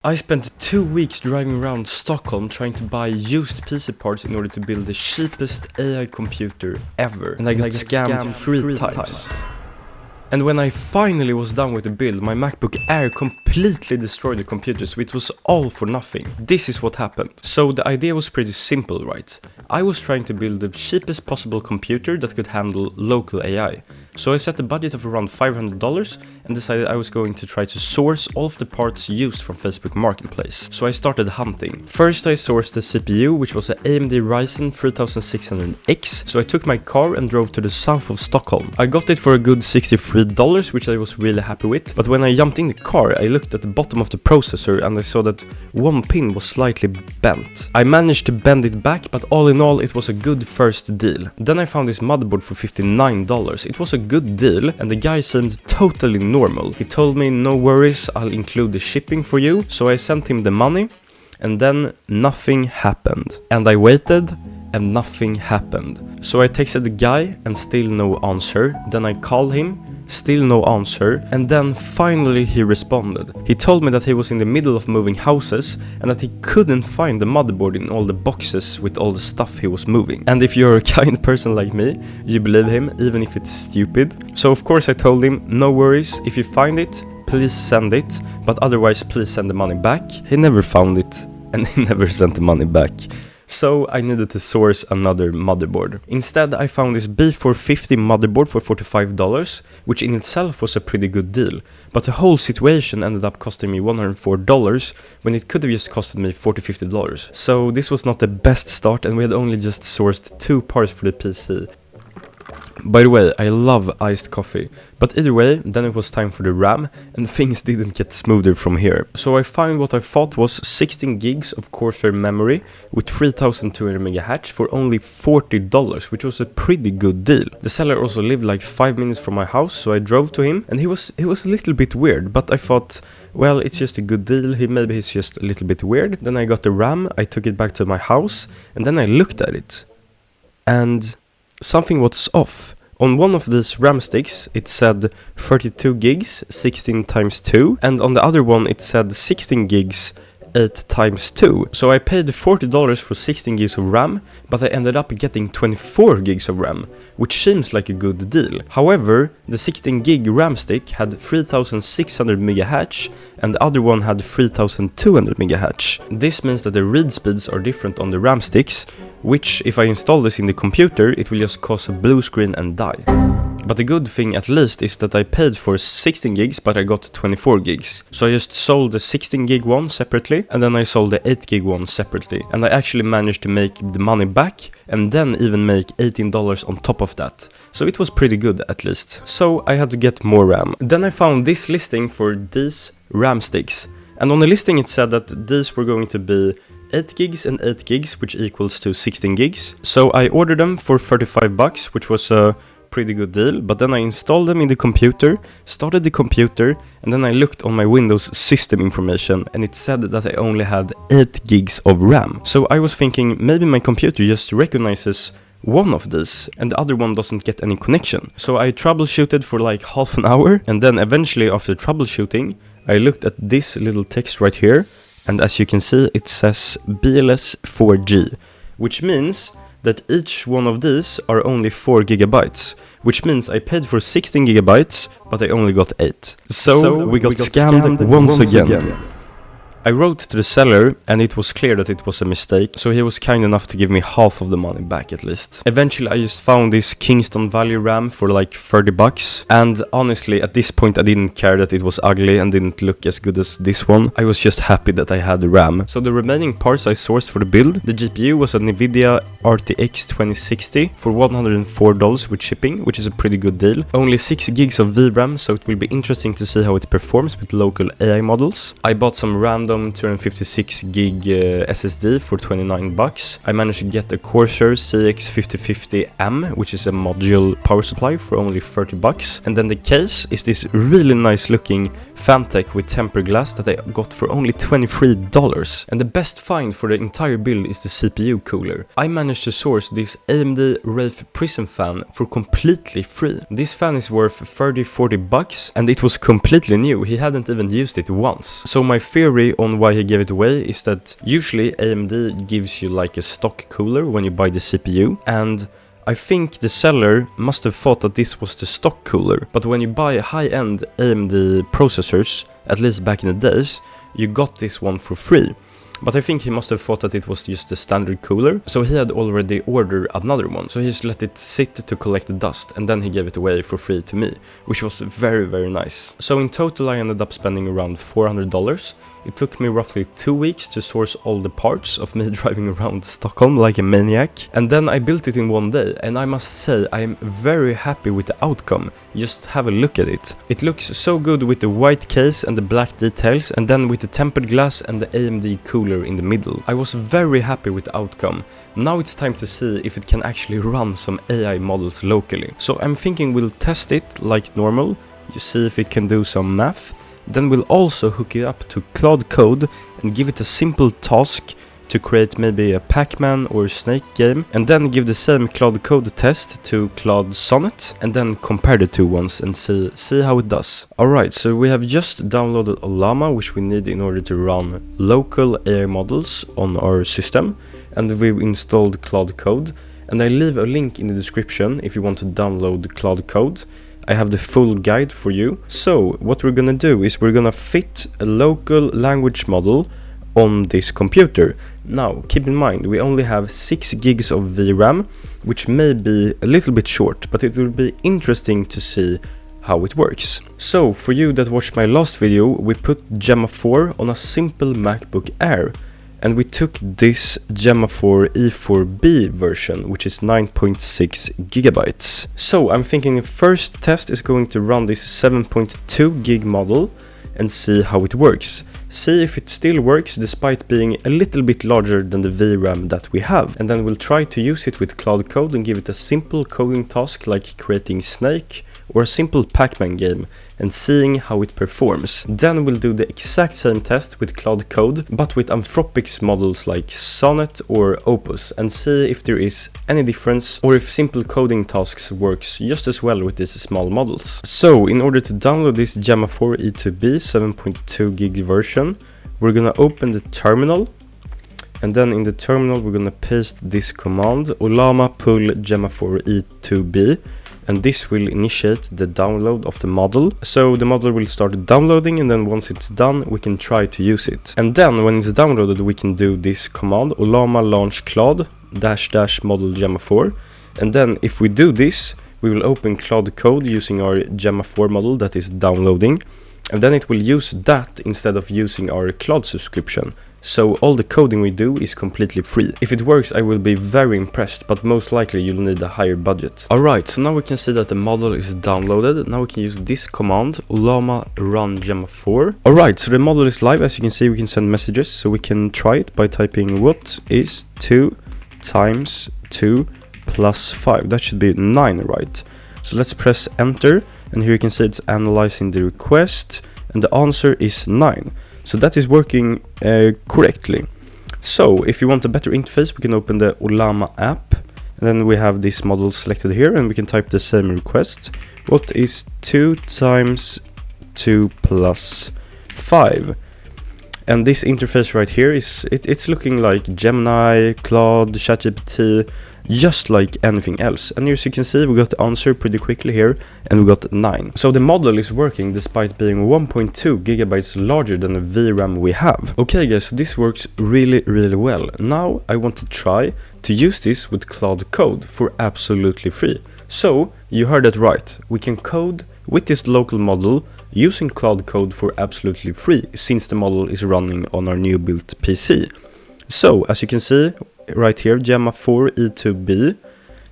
I spent 2 weeks driving around Stockholm trying to buy used PC parts in order to build the cheapest AI computer ever, and I got scammed 3 times. And when I finally was done with the build, my MacBook Air completely destroyed the computer, so it was all for nothing. This is what happened. So the idea was pretty simple, right? I was trying to build the cheapest possible computer that could handle local AI. So I set a budget of around $500 and decided I was going to try to source all of the parts used from Facebook Marketplace. So I started hunting. First I sourced the CPU, which was an AMD Ryzen 3600X. So I took my car and drove to the south of Stockholm. I got it for a good $63, which I was really happy with. But when I jumped in the car, I looked at the bottom of the processor and I saw that one pin was slightly bent. I managed to bend it back, but all in all it was a good first deal. Then I found this motherboard for $59. It was a good deal and the guy seemed totally normal. He told me, no worries, I'll include the shipping for you. So I sent him the money and then nothing happened. And I waited and nothing happened. So I texted the guy and still no answer. Then I called him, still no answer, and then finally he responded. He told me that he was in the middle of moving houses and that he couldn't find the motherboard in all the boxes with all the stuff he was moving. And if you're a kind person like me, you believe him even if it's stupid. So of course I told him, no worries, if you find it, please send it, but otherwise please send the money back. He never found it and he never sent the money back. So I needed to source another motherboard. Instead, I found this B450 motherboard for $45, which in itself was a pretty good deal. But the whole situation ended up costing me $104 when it could have just costed me $40–50. So this was not the best start and we had only just sourced 2 parts for the PC. By the way, I love iced coffee, but either way, then it was time for the RAM, and things didn't get smoother from here. So I found what I thought was 16 gigs of Corsair memory with 3200 MHz for only $40, which was a pretty good deal. The seller also lived like 5 minutes from my house, so I drove to him, and he was a little bit weird, but I thought, well, it's just a good deal, maybe he's just a little bit weird. Then I got the RAM, I took it back to my house, and then I looked at it, and something was off. On one of these RAM sticks, it said 32 gigs, 16 times 2, and on the other one it said 16 gigs, 8 times 2. So I paid $40 for 16 gigs of RAM, but I ended up getting 24 gigs of RAM, which seems like a good deal. However, the 16 gig RAM stick had 3600 MHz and the other one had 3200 MHz. This means that the read speeds are different on the RAM sticks, which if I install this in the computer, it will just cause a blue screen and die. But the good thing at least is that I paid for 16 gigs, but I got 24 gigs. So I just sold the 16 gig one separately, and then I sold the 8 gig one separately. And I actually managed to make the money back, and then even make $18 on top of that. So it was pretty good at least. So I had to get more RAM. Then I found this listing for these RAM sticks. And on the listing it said that these were going to be 8 gigs and 8 gigs, which equals to 16 gigs. So I ordered them for $35, which was a pretty good deal, but then I installed them in the computer, started the computer, and then I looked on my Windows system information and it said that I only had 8 gigs of RAM. So I was thinking maybe my computer just recognizes one of these and the other one doesn't get any connection. So I troubleshooted for like half an hour, and then eventually after troubleshooting I looked at this little text right here, and as you can see it says BLS 4G, which means that each one of these are only 4 gigabytes, which means I paid for 16 gigabytes, but I only got 8. So we got scammed once again. I wrote to the seller and it was clear that it was a mistake, so he was kind enough to give me half of the money back at least. Eventually I just found this Kingston ValueRAM for like $30, and honestly at this point I didn't care that it was ugly and didn't look as good as this one. I was just happy that I had the RAM. So the remaining parts I sourced for the build, the GPU was a Nvidia RTX 2060 for $104 with shipping, which is a pretty good deal. Only 6 gigs of VRAM, so it will be interesting to see how it performs with local AI models. I bought some random 256 gig SSD for $29. I managed to get a Corsair CX550M, which is a module power supply, for only $30. And then the case is this really nice looking Phantek with tempered glass that I got for only $23. And the best find for the entire build is the CPU cooler. I managed to source this AMD Wraith Prism fan for completely free. This fan is worth 30-40 bucks and it was completely new. He hadn't even used it once. So my theory on why he gave it away is that usually AMD gives you like a stock cooler when you buy the CPU, and I think the seller must have thought that this was the stock cooler, but when you buy high-end AMD processors, at least back in the days, you got this one for free. But I think he must have thought that it was just the standard cooler, so he had already ordered another one. So he just let it sit to collect the dust, and then he gave it away for free to me, which was very, very nice. So in total I ended up spending around $400. It took me roughly 2 weeks to source all the parts of me driving around Stockholm like a maniac. And then I built it in one day, and I must say I am very happy with the outcome. Just have a look at it. It looks so good with the white case and the black details, and then with the tempered glass and the AMD cooler in the middle. I was very happy with the outcome. Now it's time to see if it can actually run some AI models locally. So I'm thinking we'll test it like normal, you see if it can do some math. Then we'll also hook it up to Claude Code and give it a simple task to create maybe a Pac-Man or Snake game, and then give the same Claude Code test to Claude Sonnet, and then compare the two ones and see how it does. Alright, so we have just downloaded Ollama, which we need in order to run local AI models on our system, and we've installed Claude Code, and I leave a link in the description if you want to download Claude Code. I have the full guide for you. So what we're gonna do is we're gonna fit a local language model on this computer. Now keep in mind we only have 6 gigs of VRAM, which may be a little bit short, but it will be interesting to see how it works. So for you that watched my last video, we put Gemma 4 on a simple MacBook Air, and we took this Gemma 4 E4B version, which is 9.6 gigabytes. So I'm thinking the first test is going to run this 7.2 gig model and see how it works. See if it still works despite being a little bit larger than the VRAM that we have. And then we'll try to use it with Claude Code and give it a simple coding task like creating Snake or a simple Pac-Man game and seeing how it performs. Then we'll do the exact same test with Claude Code, but with Anthropic's models like Sonnet or Opus, and see if there is any difference or if simple coding tasks works just as well with these small models. So in order to download this Gemma 4 E2B 7.2 gig version, we're gonna open the terminal, and then in the terminal we're gonna paste this command, Ollama pull Gemma 4 E2B, and this will initiate the download of the model. So the model will start downloading, and then once it's done we can try to use it. And then when it's downloaded we can do this command, Ollama launch Claude -- model Gemma 4, and then if we do this we will open Claude Code using our Gemma 4 model that is downloading, and then it will use that instead of using our Claude subscription. So all the coding we do is completely free. If it works I will be very impressed, but most likely you'll need a higher budget. Alright, so now we can see that the model is downloaded. Now we can use this command, Ollama run Gemma 4. Alright, so the model is live. As you can see we can send messages, so we can try it by typing what is 2 times 2 plus 5. That should be 9, right? So let's press enter, and here you can see it's analyzing the request, and the answer is 9. So that is working correctly. So if you want a better interface we can open the Ollama app, and then we have this model selected here, and we can type the same request. What is 2 times 2 plus 5? And this interface right here is it's looking like Gemini, Claude, ChatGPT, just like anything else. And as you can see we got the answer pretty quickly here, and we got 9. So the model is working despite being 1.2 gigabytes larger than the VRAM we have. Okay guys, this works really well. Now I want to try to use this with Claude Code for absolutely free. So you heard that right, we can code with this local model using Claude Code for absolutely free, since the model is running on our new built PC. So as you can see right here, Gemma 4 E2B.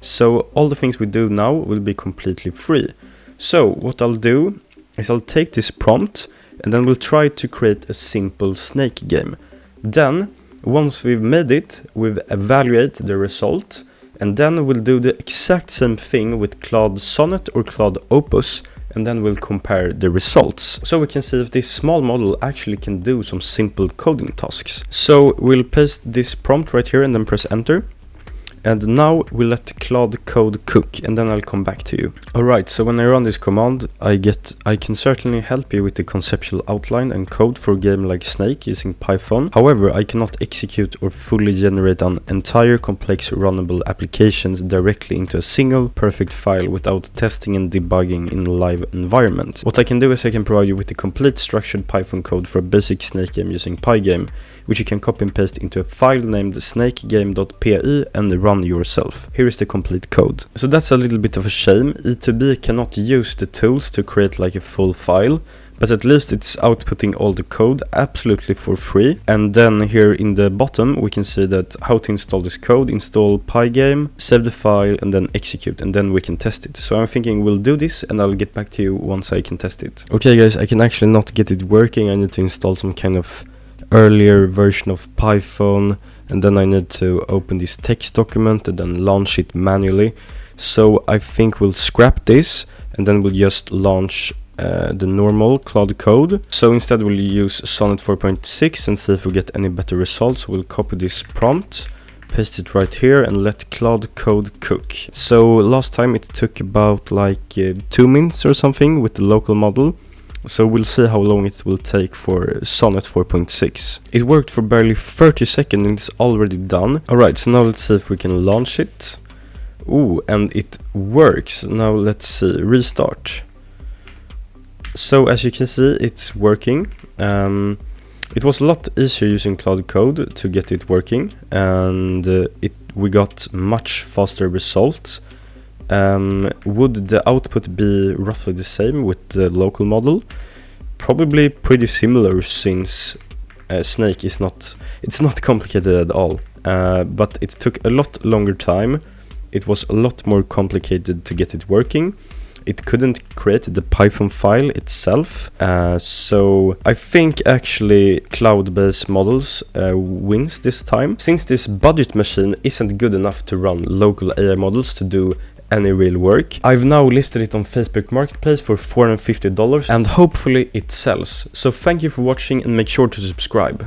So all the things we do now will be completely free. So what I'll do is I'll take this prompt, and then we'll try to create a simple Snake game. Then once we've made it, we'll evaluate the result, and then we'll do the exact same thing with Claude Sonnet or Claude Opus, and then we'll compare the results. So we can see if this small model actually can do some simple coding tasks. So we'll paste this prompt right here and then press enter. And now we'll let Claude Code cook, and then I'll come back to you. Alright, so when I run this command, I can certainly help you with the conceptual outline and code for a game like Snake using Python. However, I cannot execute or fully generate an entire complex runnable applications directly into a single perfect file without testing and debugging in a live environment. What I can do is I can provide you with the complete structured Python code for a basic Snake game using Pygame, which you can copy and paste into a file named snakegame.py and run yourself. Here is the complete code. So that's a little bit of a shame. E2B cannot use the tools to create like a full file, but at least it's outputting all the code absolutely for free. And then here in the bottom we can see that how to install this code: install Pygame, save the file, and then execute, and then we can test it. So I'm thinking we'll do this and I'll get back to you once I can test it. Okay guys, I can actually not get it working. I need to install some kind of earlier version of Python, and then I need to open this text document and then launch it manually. So I think we'll scrap this and then we'll just launch the normal Claude Code. So instead we'll use Sonnet 4.6 and see if we get any better results. We'll copy this prompt, paste it right here, and let Claude Code cook. So last time it took about like 2 minutes or something with the local model. So we'll see how long it will take for Sonnet 4.6. It worked for barely 30 seconds and it's already done. Alright, so now let's see if we can launch it. Ooh, and it works. Now let's see, restart. So as you can see, it's working. It was a lot easier using Claude Code to get it working, and we got much faster results. Would the output be roughly the same with the local model? Probably pretty similar, since Snake is not complicated at all, but it took a lot longer time. It was a lot more complicated to get it working. It couldn't create the Python file itself, so I think actually cloud-based models wins this time. Since this budget machine isn't good enough to run local AI models to do any real work, I've now listed it on Facebook Marketplace for $450 and hopefully it sells. So thank you for watching and make sure to subscribe.